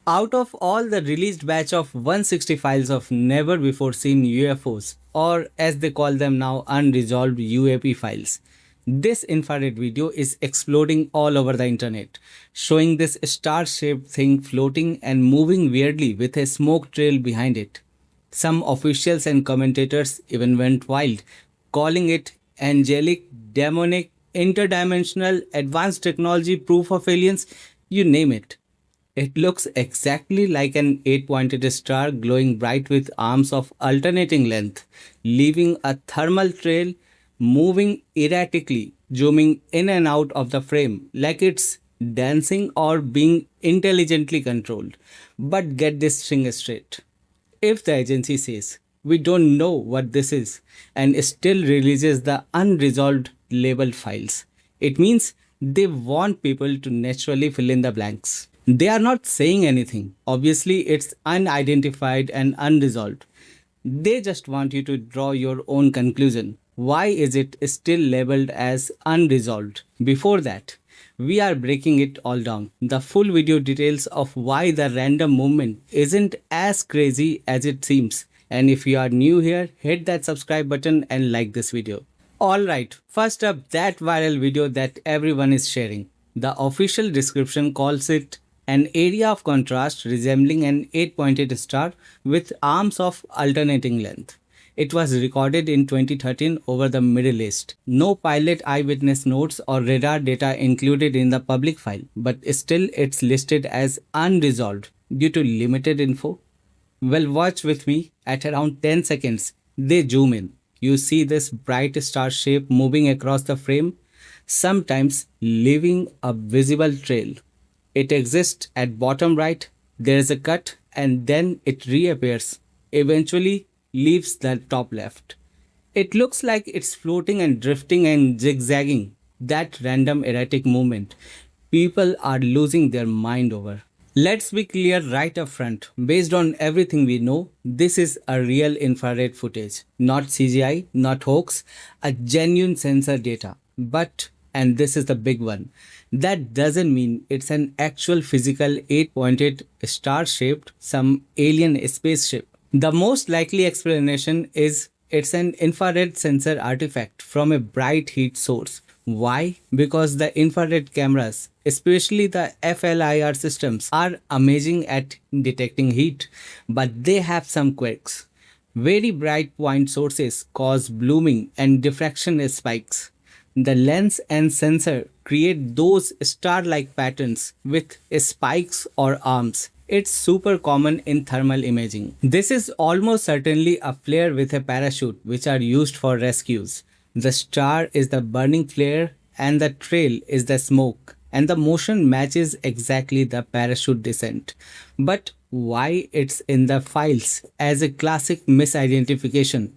Out of all the released batch of 160 files of never before seen UFOs, or as they call them now, unresolved UAP files, this infrared video is exploding all over the internet, showing this star shaped thing floating and moving weirdly with a smoke trail behind it. Some officials and commentators even went wild, calling it angelic, demonic, interdimensional, advanced technology, proof of aliens, you name it. It looks exactly like an eight pointed star glowing bright with arms of alternating length, leaving a thermal trail moving erratically, zooming in and out of the frame like it's dancing or being intelligently controlled. But get this thing straight. If the agency says, we don't know what this is, and still releases the unresolved labeled files, it means they want people to naturally fill in the blanks. They are not saying anything. Obviously, it's unidentified and unresolved. They just want you to draw your own conclusion. Why is it still labeled as unresolved? Before that, we are breaking it all down. The full video details of why the random movement isn't as crazy as it seems. And if you are new here, hit that subscribe button and like this video. Alright, first up, that viral video that everyone is sharing. The official description calls it an area of contrast resembling an eight-pointed star with arms of alternating length. It was recorded in 2013 over the Middle East. No pilot eyewitness notes or radar data included in the public file, but still it's listed as unresolved due to limited info. Well, watch with me. At around 10 seconds, they zoom in. You see this bright star shape moving across the frame, sometimes leaving a visible trail. It exists at bottom right, there is a cut, and then it reappears, eventually leaves the top left. It looks like it's floating and drifting and zigzagging. That random erratic movement, people are losing their mind over. Let's be clear right up front. Based on everything we know, this is a real infrared footage, not CGI, not hoax, a genuine sensor data. But, and this is the big one, that doesn't mean it's an actual physical eight-pointed star-shaped some alien spaceship. The most likely explanation is it's an infrared sensor artifact from a bright heat source. Why? Because the infrared cameras, especially the FLIR systems, are amazing at detecting heat, but they have some quirks. Very bright point sources cause blooming and diffraction spikes. The lens and sensor create those star-like patterns with spikes or arms. It's super common in thermal imaging. This is almost certainly a flare with a parachute, which are used for rescues. The star is the burning flare and the trail is the smoke, and the motion matches exactly the parachute descent. But why it's in the files as a classic misidentification?